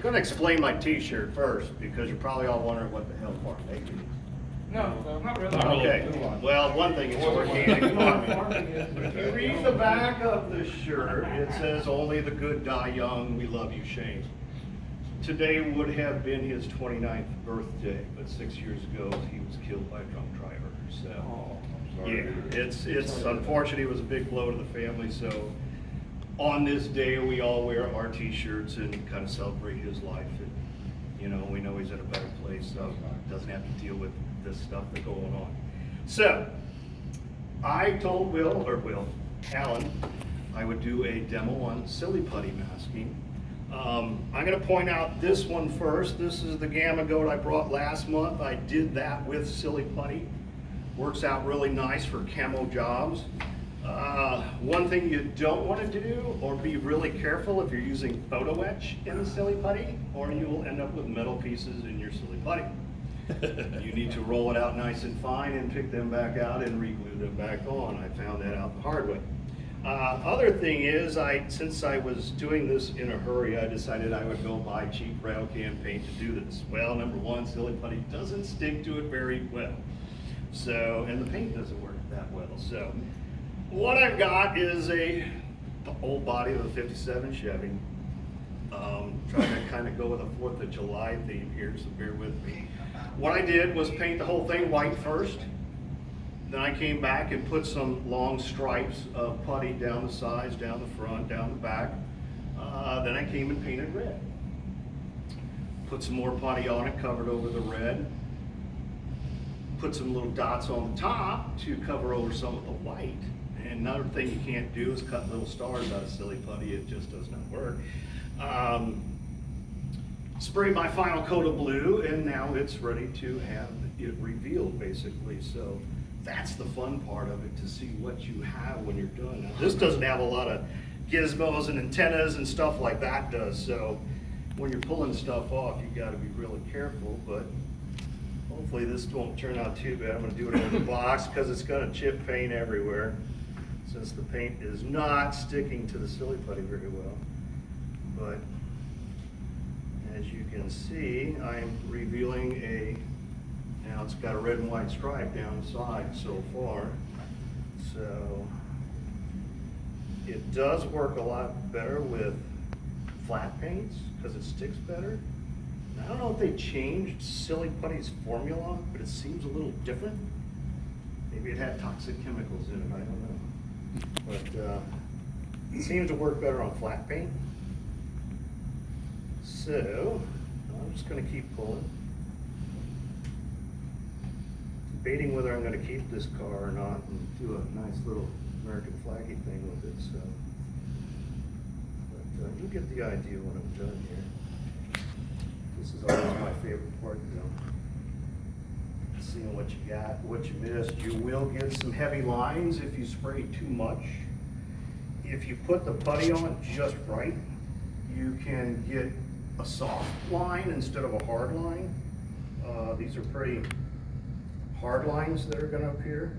gonna explain my t-shirt first, because you're probably all wondering what the hell Farm Naked is. No, not really. Okay, well, one thing, it's organic farming. If you read the back of the shirt, it says, "Only the good die young, we love you, Shane." Today would have been his 29th birthday, but 6 years ago, he was killed by a drunk driver, so. Yeah, it's unfortunate, it was a big blow to the family, so on this day, we all wear our t-shirts and kind of celebrate his life. And, you know, we know he's at a better place, so doesn't have to deal with this stuff that's going on. So, I told Alan, I would do a demo on Silly Putty masking. I'm gonna point out this one first. This is the Gamma Goat I brought last month. I did that with Silly Putty. Works out really nice for camo jobs. One thing you don't want to do, or be really careful if you're using photo etch in the Silly Putty, or you will end up with metal pieces in your Silly Putty. You need to roll it out nice and fine and pick them back out and re-glue them back on. I found that out the hard way. Other thing is, since I was doing this in a hurry, I decided I would go buy cheap rail can paint to do this. Well, number one, Silly Putty doesn't stick to it very well. So, and the paint doesn't work that well. So, what I've got is the old body of the 57 Chevy. Trying to kind of go with a 4th of July theme here, so bear with me. What I did was paint the whole thing white first. Then I came back and put some long stripes of putty down the sides, down the front, down the back. Then I came and painted red. Put some more putty on it, covered over the red. Put some little dots on the top to cover over some of the white. And another thing you can't do is cut little stars out of Silly Putty. It just does not work. Sprayed my final coat of blue, and now it's ready to have it revealed, basically. So that's the fun part of it, to see what you have when you're doing it. This doesn't have a lot of gizmos and antennas and stuff like that does. So when you're pulling stuff off, you got to be really careful. But hopefully this won't turn out too bad. I'm going to do it in the box because it's going to chip paint everywhere, since the paint is not sticking to the Silly Putty very well. But as you can see, I'm revealing now it's got a red and white stripe down the side so far. So it does work a lot better with flat paints because it sticks better. I don't know if they changed Silly Putty's formula, but it seems a little different. Maybe it had toxic chemicals in it, I don't know. But it seems to work better on flat paint. So I'm just going to keep pulling. Debating whether I'm going to keep this car or not and do a nice little American flaggy thing with it. So, but you get the idea when I'm done here. This is always my favorite part, seeing what you got, what you missed. You will get some heavy lines if you spray too much. If you put the putty on just right, you can get a soft line instead of a hard line. These are pretty hard lines that are going to appear.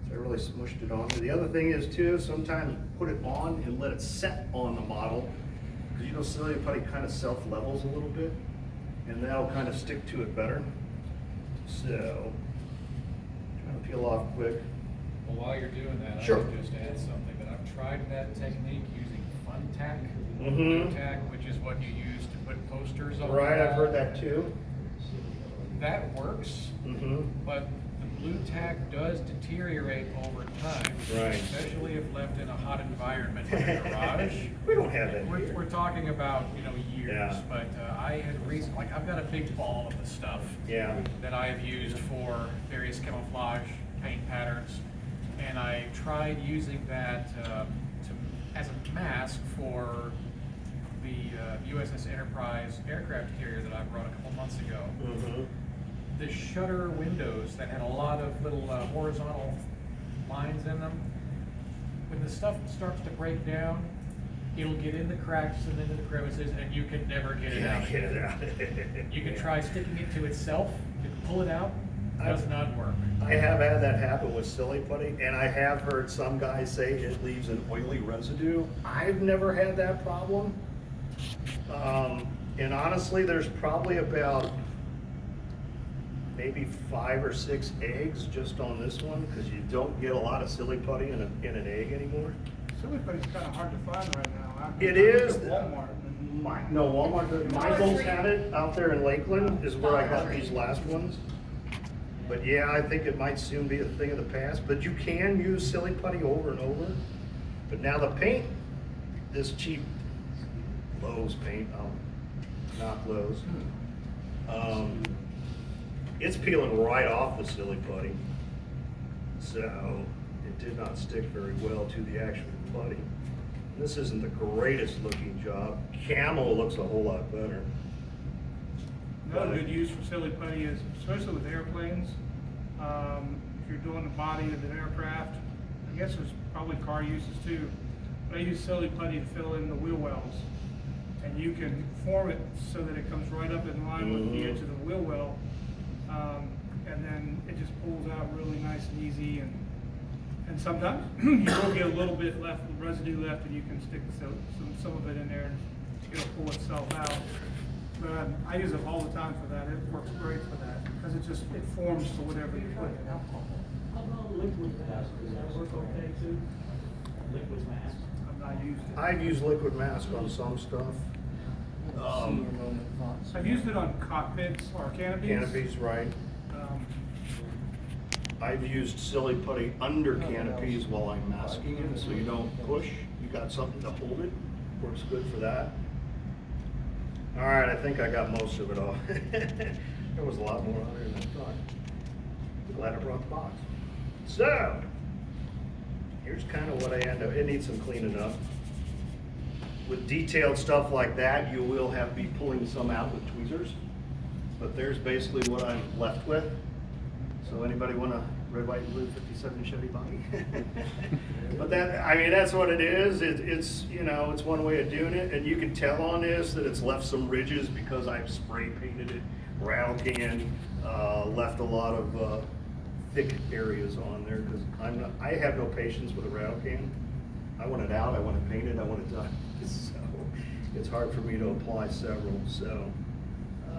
So I really smushed it on. The other thing is too, sometimes put it on and let it set on the model, because you know Silly Putty kind of self-levels a little bit, and that'll kind of stick to it better. So, trying to peel off quick. Well, while you're doing that, Sure. I would just add something that I've tried that technique using fun tack, Mm-hmm. tack, which is what you use to put posters on. Right, the I've heard wall. that too. That works, Mm-hmm. but the blue tack does deteriorate over time, Right. especially if left in a hot environment in a garage. We don't have that here. We're talking about, years, Yeah. but I had recently, like, I've got a big ball of the stuff Yeah. that I have used for various camouflage paint patterns, and I tried using that as a mask for the USS Enterprise aircraft carrier that I brought a couple months ago. Mm-hmm. The shutter windows that had a lot of little horizontal lines in them, when the stuff starts to break down, it'll get in the cracks and into the crevices, and you can never get it out. Get it out. You can try sticking it to itself, you can pull it out, does not work. I have had that happen with Silly Putty, and I have heard some guys say it leaves an oily residue. I've never had that problem. And honestly, there's probably about maybe 5 or 6 eggs just on this one, because you don't get a lot of silly putty in an egg anymore. Silly Putty's kind of hard to find right now. It I is. looked at Walmart. And No, Walmart, Michael's had it out there in Lakeland is where I got these last ones. But yeah, I think it might soon be a thing of the past, but you can use silly putty over and over. But now the paint, this cheap Lowe's paint, not Lowe's. It's peeling right off the silly putty. So it did not stick very well to the actual putty. This isn't the greatest looking job. Camel looks a whole lot better. another good use for Silly Putty is, especially with airplanes, if you're doing the body of an aircraft, I guess there's probably car uses too, but I use Silly Putty to fill in the wheel wells. And you can form it so that it comes right up in line with the edge of the wheel well. And then it just pulls out really nice and easy, and sometimes you will get a little bit left, residue left, and you can stick some of it in there and it'll pull itself out. But I use it all the time for that. It works great for that because it forms to whatever you put in. How about liquid mask? Does that work okay too? Liquid mask? I've not used it. I've used liquid mask on some stuff. I've used it on cockpits or canopies. Canopies, right. I've used silly putty under canopies while I'm masking it, so you don't push. You got something to hold it. Works good for that. All right, I think I got most of it off. There was a lot more on there than I thought. I'm glad I brought the box. So, here's kind of what I end up. It needs some cleaning up. With detailed stuff like that, you will have be pulling some out with tweezers. But there's basically what I'm left with. So anybody want a red, white, and blue 57 Chevy body? But I mean, that's what it is. It's, you know, it's one way of doing it. And you can tell on this that it's left some ridges because I've spray painted it, rattle can, left a lot of thick areas on there because I have no patience with a rattle can. I want it out, I want it painted, I want it done. So it's hard for me to apply several. So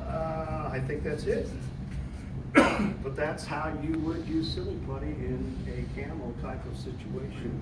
I think that's it. But that's how you would use silly putty in a camo type of situation.